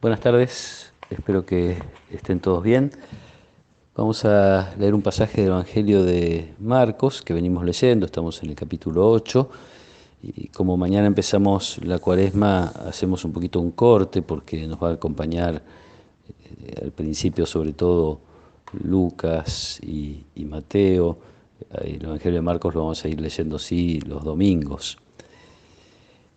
Buenas tardes, espero que estén todos bien. Vamos a leer un pasaje del Evangelio de Marcos que venimos leyendo, estamos en el capítulo 8 y como mañana empezamos la cuaresma, hacemos un poquito un corte porque nos va a acompañar al principio sobre todo Lucas y Mateo. El Evangelio de Marcos lo vamos a ir leyendo sí los domingos.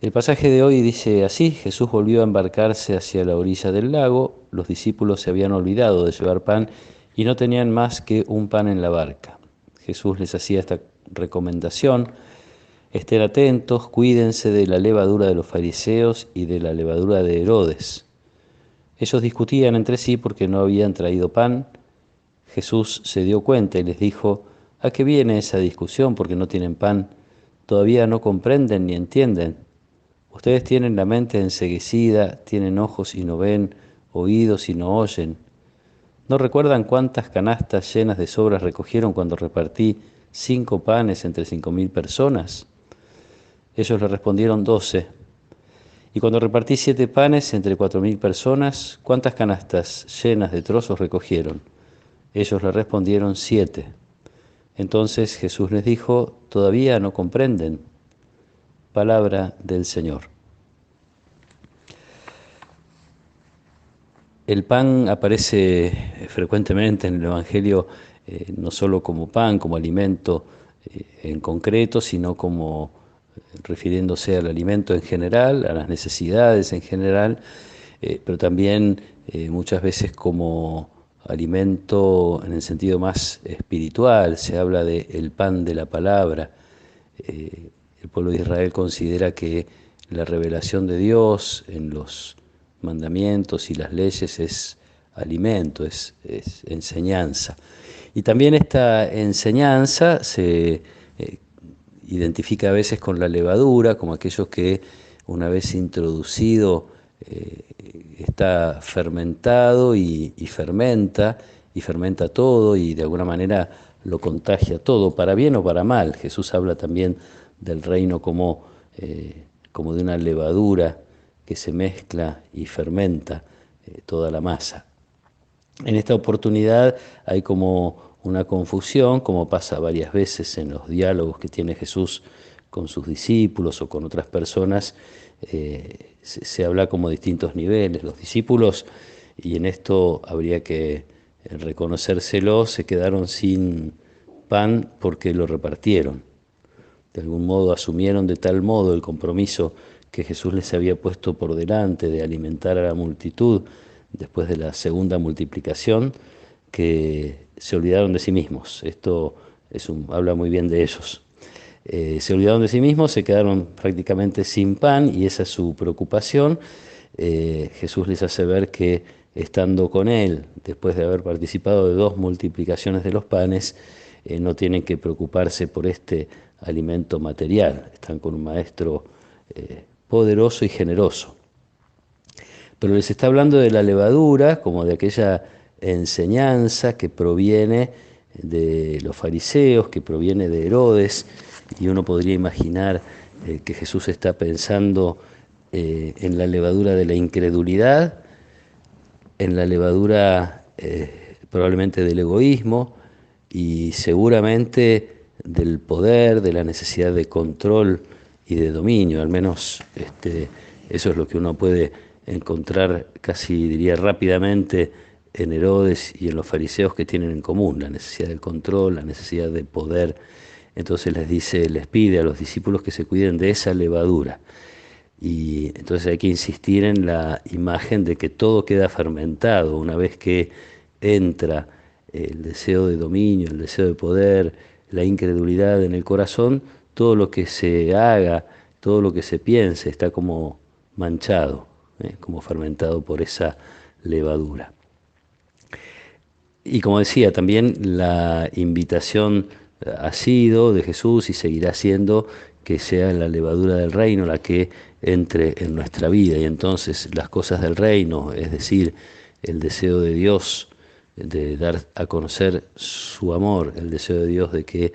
El pasaje de hoy dice así: Jesús volvió a embarcarse hacia la orilla del lago, los discípulos se habían olvidado de llevar pan y no tenían más que un pan en la barca. Jesús les hacía esta recomendación: estén atentos, cuídense de la levadura de los fariseos y de la levadura de Herodes. Ellos discutían entre sí porque no habían traído pan. Jesús se dio cuenta y les dijo: ¿a qué viene esa discusión porque no tienen pan? ¿Todavía no comprenden ni entienden? Ustedes tienen la mente enceguecida, tienen ojos y no ven, oídos y no oyen. ¿No recuerdan cuántas canastas llenas de sobras recogieron cuando repartí 5 panes entre 5000 personas? Ellos le respondieron 12. Y cuando repartí 7 panes entre 4000 personas, ¿cuántas canastas llenas de trozos recogieron? Ellos le respondieron 7. Entonces Jesús les dijo: ¿todavía no comprenden? Palabra del Señor. El pan aparece frecuentemente en el Evangelio, no solo como pan, como alimento en concreto, sino como refiriéndose al alimento en general, a las necesidades en general, pero también muchas veces como alimento en el sentido más espiritual. Se habla de el pan de la palabra. El pueblo de Israel considera que la revelación de Dios en los mandamientos y las leyes es alimento, es enseñanza. Y también esta enseñanza se identifica a veces con la levadura, como aquello que una vez introducido está fermentado y fermenta todo y de alguna manera lo contagia todo, para bien o para mal. Jesús habla también del reino como de una levadura que se mezcla y fermenta toda la masa. En esta oportunidad hay como una confusión, como pasa varias veces en los diálogos que tiene Jesús con sus discípulos o con otras personas. Se habla como distintos niveles. Los discípulos, y en esto habría que reconocérselo, se quedaron sin pan porque lo repartieron. De algún modo asumieron de tal modo el compromiso que Jesús les había puesto por delante de alimentar a la multitud después de la segunda multiplicación, que se olvidaron de sí mismos. Esto habla muy bien de ellos. Se olvidaron de sí mismos, se quedaron prácticamente sin pan y esa es su preocupación. Jesús les hace ver que estando con Él, después de haber participado de 2 multiplicaciones de los panes, no tienen que preocuparse por este alimento material. Están con un maestro poderoso y generoso. Pero les está hablando de la levadura, como de aquella enseñanza que proviene de los fariseos, que proviene de Herodes, y uno podría imaginar que Jesús está pensando en la levadura de la incredulidad, en la levadura probablemente del egoísmo y seguramente del poder, de la necesidad de control y de dominio. Al menos eso es lo que uno puede encontrar casi diría rápidamente en Herodes y en los fariseos, que tienen en común la necesidad del control, la necesidad de poder. Entonces les pide a los discípulos que se cuiden de esa levadura. Y entonces hay que insistir en la imagen de que todo queda fermentado una vez que entra el deseo de dominio, el deseo de poder, la incredulidad en el corazón. Todo lo que se haga, todo lo que se piense está como manchado, como fermentado por esa levadura. Y como decía, también la invitación ha sido de Jesús y seguirá siendo que sea la levadura del reino la que entre en nuestra vida, y entonces las cosas del reino, es decir, el deseo de Dios de dar a conocer su amor, el deseo de Dios de que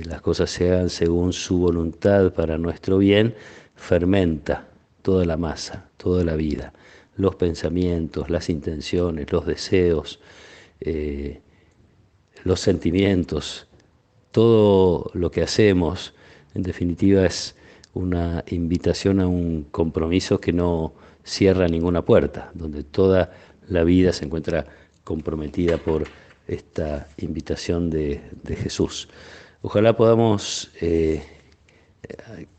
las cosas se hagan según su voluntad para nuestro bien, fermenta toda la masa, toda la vida. los pensamientos, las intenciones, los deseos, los sentimientos, todo lo que hacemos, en definitiva, es una invitación a un compromiso que no cierra ninguna puerta, donde toda la vida se encuentra comprometida por esta invitación de Jesús. Ojalá podamos,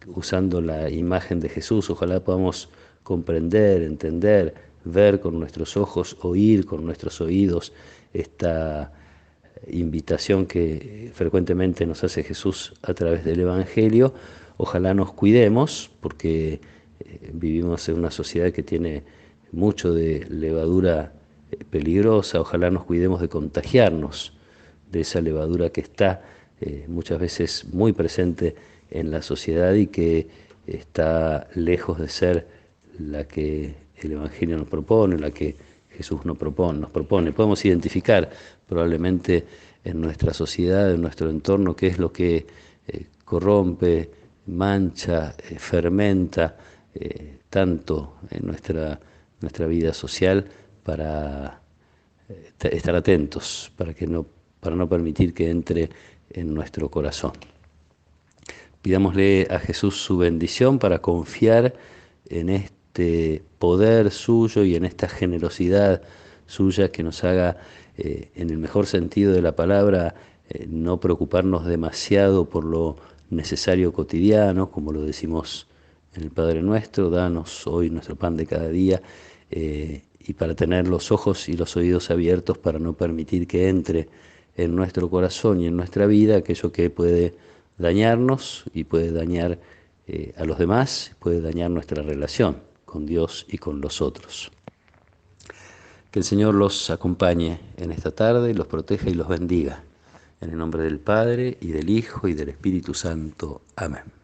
usando la imagen de Jesús, ojalá podamos comprender, entender, ver con nuestros ojos, oír con nuestros oídos esta invitación que frecuentemente nos hace Jesús a través del Evangelio. Ojalá nos cuidemos, porque vivimos en una sociedad que tiene mucho de levadura peligrosa. Ojalá nos cuidemos de contagiarnos de esa levadura que está muchas veces muy presente en la sociedad y que está lejos de ser la que el Evangelio nos propone, la que Jesús nos propone. Podemos identificar probablemente en nuestra sociedad, en nuestro entorno, qué es lo que corrompe, mancha, fermenta tanto en nuestra vida social, para estar atentos, para no permitir que entre en nuestro corazón. Pidámosle a Jesús su bendición para confiar en este poder suyo y en esta generosidad suya que nos haga, en el mejor sentido de la palabra, no preocuparnos demasiado por lo necesario cotidiano, como lo decimos en el Padre Nuestro: danos hoy nuestro pan de cada día, y para tener los ojos y los oídos abiertos para no permitir que entre en nuestro corazón y en nuestra vida aquello que puede dañarnos y puede dañar a los demás, puede dañar nuestra relación con Dios y con los otros. Que el Señor los acompañe en esta tarde, los proteja y los bendiga. En el nombre del Padre, y del Hijo, y del Espíritu Santo. Amén.